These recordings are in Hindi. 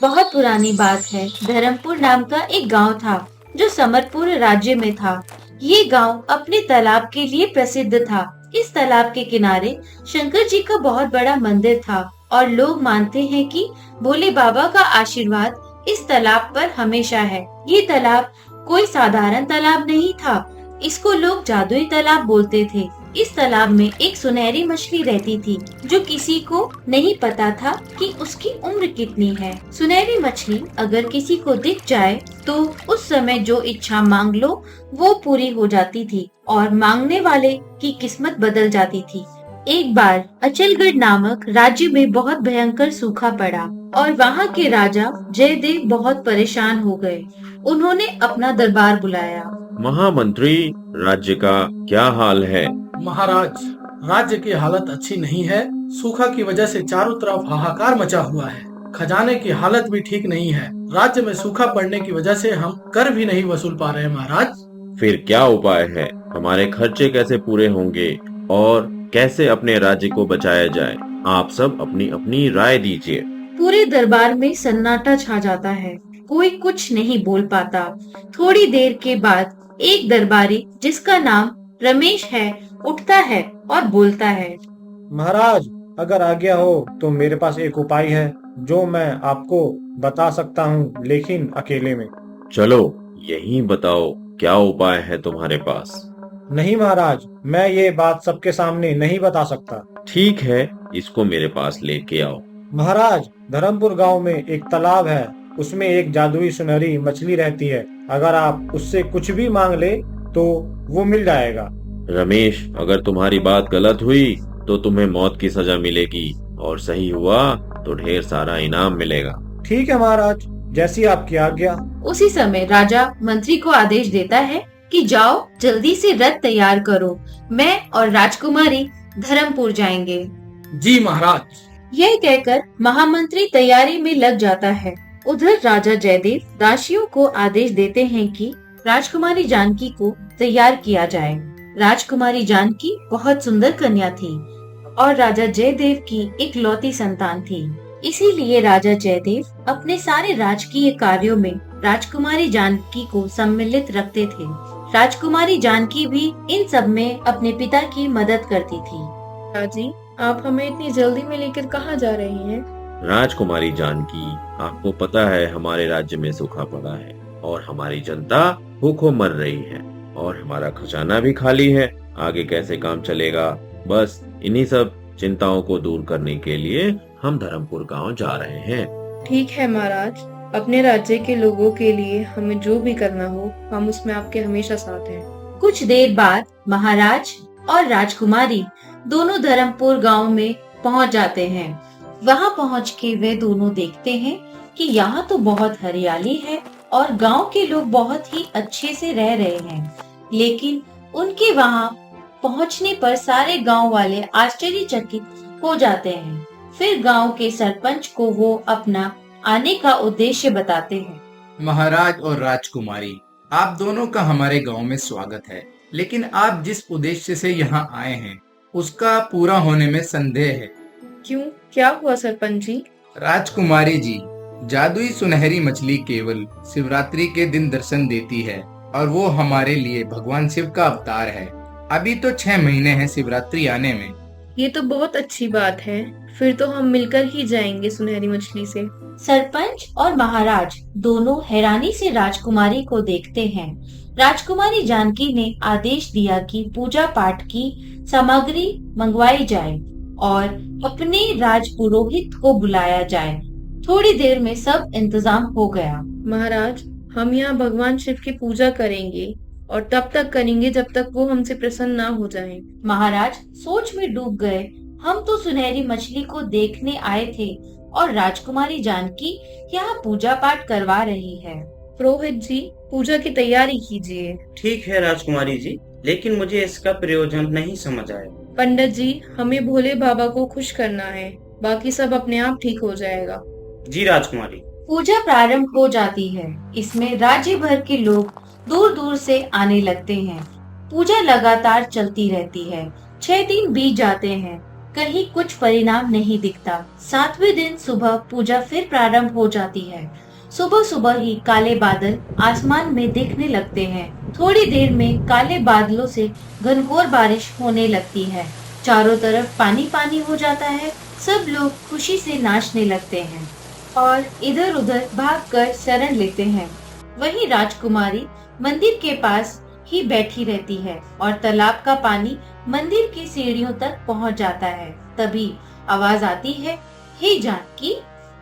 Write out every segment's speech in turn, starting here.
बहुत पुरानी बात है। धर्मपुर नाम का एक गांव था जो समरपुर राज्य में था। ये गांव अपने तालाब के लिए प्रसिद्ध था। इस तालाब के किनारे शंकर जी का बहुत बड़ा मंदिर था और लोग मानते हैं कि भोले बाबा का आशीर्वाद इस तालाब पर हमेशा है। ये तालाब कोई साधारण तालाब नहीं था। इसको लोग जादुई तालाब बोलते थे। इस तालाब में एक सुनहरी मछली रहती थी जो किसी को नहीं पता था कि उसकी उम्र कितनी है। सुनहरी मछली अगर किसी को दिख जाए तो उस समय जो इच्छा मांग लो वो पूरी हो जाती थी और मांगने वाले की किस्मत बदल जाती थी। एक बार अचलगढ़ नामक राज्य में बहुत भयंकर सूखा पड़ा और वहाँ के राजा जयदेव बहुत परेशान हो गए। उन्होंने अपना दरबार बुलाया। महामंत्री, राज्य का क्या हाल है? महाराज, राज्य की हालत अच्छी नहीं है। सूखा की वजह से चारों तरफ हाहाकार मचा हुआ है। खजाने की हालत भी ठीक नहीं है। राज्य में सूखा पड़ने की वजह से हम कर भी नहीं वसूल पा रहे हैं महाराज। फिर क्या उपाय है? हमारे खर्चे कैसे पूरे होंगे और कैसे अपने राज्य को बचाया जाए? आप सब अपनी अपनी राय दीजिए। पूरे दरबार में सन्नाटा छा जाता है। कोई कुछ नहीं बोल पाता। थोड़ी देर के बाद एक दरबारी जिसका नाम रमेश है उठता है और बोलता है। महाराज, अगर आज्ञा हो तो मेरे पास एक उपाय है जो मैं आपको बता सकता हूँ, लेकिन अकेले में। चलो यही बताओ, क्या उपाय है तुम्हारे पास? नहीं महाराज, मैं ये बात सबके सामने नहीं बता सकता। ठीक है, इसको मेरे पास लेके आओ। महाराज, धर्मपुर गांव में एक तालाब है। उसमें एक जादुई सुनहरी मछली रहती है। अगर आप उससे कुछ भी मांग ले तो वो मिल जाएगा। रमेश, अगर तुम्हारी बात गलत हुई तो तुम्हें मौत की सजा मिलेगी और सही हुआ तो ढेर सारा इनाम मिलेगा। ठीक है महाराज, जैसी आपकी आज्ञा। उसी समय राजा मंत्री को आदेश देता है कि जाओ जल्दी से रथ तैयार करो। मैं और राजकुमारी धर्मपुर जाएंगे। जी महाराज। यह कहकर महामंत्री तैयारी में लग जाता है। उधर राजा जयदेव दासियों को आदेश देते हैं कि राजकुमारी जानकी को तैयार किया जाए। राजकुमारी जानकी बहुत सुंदर कन्या थी और राजा जयदेव की इकलौती संतान थी। इसीलिए राजा जयदेव अपने सारे राजकीय कार्यों में राजकुमारी जानकी को सम्मिलित रखते थे। राजकुमारी जानकी भी इन सब में अपने पिता की मदद करती थी। राजी, आप हमें इतनी जल्दी में लेकर कहाँ जा रही हैं? राजकुमारी जानकी, आपको पता है हमारे राज्य में सूखा पड़ा है और हमारी जनता भूखों मर रही है और हमारा खजाना भी खाली है। आगे कैसे काम चलेगा? बस इन्हीं सब चिंताओं को दूर करने के लिए हम धर्मपुर गांव जा रहे हैं। ठीक है महाराज, अपने राज्य के लोगों के लिए हमें जो भी करना हो हम उसमें आपके हमेशा साथ हैं। कुछ देर बाद महाराज और राजकुमारी दोनों धर्मपुर गांव में पहुंच जाते हैं। वहां पहुंच के वे दोनों देखते हैं कि यहाँ तो बहुत हरियाली है और गांव के लोग बहुत ही अच्छे से रह रहे हैं। लेकिन उनके वहां पहुंचने पर सारे गांव वाले आश्चर्यचकित हो जाते हैं। फिर गांव के सरपंच को वो अपना आने का उद्देश्य बताते हैं। महाराज और राजकुमारी, आप दोनों का हमारे गांव में स्वागत है, लेकिन आप जिस उद्देश्य से यहाँ आए हैं उसका पूरा होने में संदेह है। क्यों, क्या हुआ सरपंच जी? राजकुमारी जी, जादुई सुनहरी मछली केवल शिवरात्रि के दिन दर्शन देती है और वो हमारे लिए भगवान शिव का अवतार है। अभी तो 6 महीने हैं शिवरात्रि आने में। ये तो बहुत अच्छी बात है। फिर तो हम मिलकर ही जाएंगे सुनहरी मछली से। सरपंच और महाराज दोनों हैरानी से राजकुमारी को देखते हैं। राजकुमारी जानकी ने आदेश दिया कि पूजा पाठ की सामग्री मंगवाई जाए और अपने राज पुरोहित को बुलाया जाए। थोड़ी देर में सब इंतजाम हो गया। महाराज, हम यहाँ भगवान शिव की पूजा करेंगे और तब तक करेंगे जब तक वो हमसे प्रसन्न ना हो जाएं। महाराज सोच में डूब गए। हम तो सुनहरी मछली को देखने आए थे और राजकुमारी जानकी यहाँ पूजा पाठ करवा रही है। पुरोहित जी, पूजा की तैयारी कीजिए। ठीक है राजकुमारी जी, लेकिन मुझे इसका प्रयोजन नहीं समझ आया। पंडित जी, हमें भोले बाबा को खुश करना है, बाकी सब अपने आप ठीक हो जाएगा। जी राजकुमारी। पूजा प्रारंभ हो जाती है। इसमें राज्य भर के लोग दूर दूर से आने लगते हैं। पूजा लगातार चलती रहती है। 6 दिन बीत जाते हैं। कहीं कुछ परिणाम नहीं दिखता। 7वें दिन सुबह पूजा फिर प्रारंभ हो जाती है। सुबह सुबह ही काले बादल आसमान में दिखने लगते हैं। थोड़ी देर में काले बादलों से घनघोर बारिश होने लगती है। चारों तरफ पानी पानी हो जाता है। सब लोग खुशी से नाचने लगते हैं और इधर उधर भागकर शरण लेते हैं। वहीं राजकुमारी मंदिर के पास ही बैठी रहती है और तालाब का पानी मंदिर की सीढ़ियों तक पहुंच जाता है। तभी आवाज आती है, हे जानकी,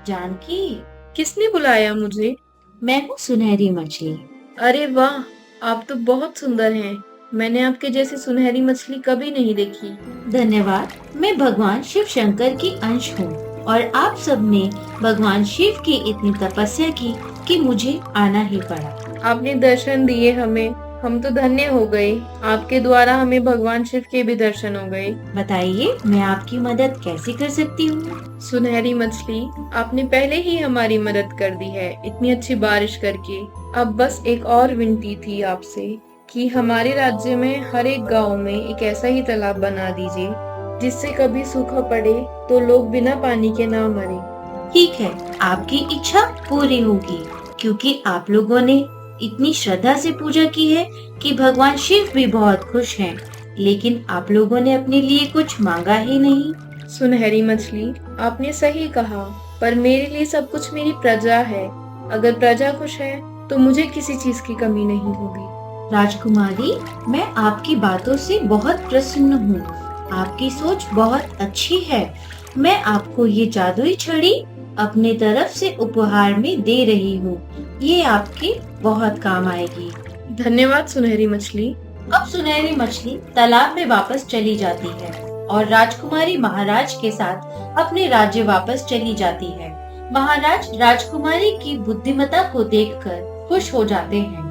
जानकी। किसने बुलाया मुझे? मैं हूँ सुनहरी मछली। अरे वाह, आप तो बहुत सुंदर हैं। मैंने आपके जैसी सुनहरी मछली कभी नहीं देखी। धन्यवाद। मैं भगवान शिव शंकर की अंश हूँ और आप सबने भगवान शिव की इतनी तपस्या की कि मुझे आना ही पड़ा। आपने दर्शन दिए हमें, हम तो धन्य हो गए। आपके द्वारा हमें भगवान शिव के भी दर्शन हो गए। बताइए, मैं आपकी मदद कैसे कर सकती हूँ? सुनहरी मछली, आपने पहले ही हमारी मदद कर दी है इतनी अच्छी बारिश करके। अब बस एक और विनती थी आपसे कि हमारे राज्य में हर एक गांव में एक ऐसा ही तालाब बना दीजिए जिससे कभी सूखा पड़े तो लोग बिना पानी के ना मरे। ठीक है, आपकी इच्छा पूरी होगी, क्योंकि आप लोगों ने इतनी श्रद्धा से पूजा की है कि भगवान शिव भी बहुत खुश हैं। लेकिन आप लोगों ने अपने लिए कुछ मांगा ही नहीं। सुनहरी मछली, आपने सही कहा, पर मेरे लिए सब कुछ मेरी प्रजा है। अगर प्रजा खुश है तो मुझे किसी चीज की कमी नहीं होगी। राजकुमारी, मैं आपकी बातों से बहुत प्रसन्न हूँ। आपकी सोच बहुत अच्छी है। मैं आपको ये जादुई छड़ी अपने तरफ से उपहार में दे रही हूँ। ये आपके बहुत काम आएगी। धन्यवाद सुनहरी मछली। अब सुनहरी मछली तालाब में वापस चली जाती है और राजकुमारी महाराज के साथ अपने राज्य वापस चली जाती है। महाराज राजकुमारी की बुद्धिमत्ता को देखकर खुश हो जाते हैं।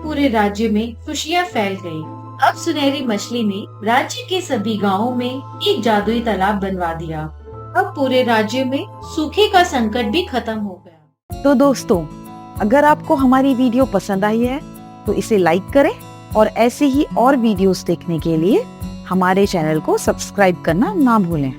पूरे राज्य में खुशियाँ फैल गयी। अब सुनहरी मछली ने राज्य के सभी गांवों में एक जादुई तालाब बनवा दिया। अब पूरे राज्य में सूखे का संकट भी खत्म हो गया। तो दोस्तों, अगर आपको हमारी वीडियो पसंद आई है तो इसे लाइक करें और ऐसे ही और वीडियोस देखने के लिए हमारे चैनल को सब्सक्राइब करना ना भूलें।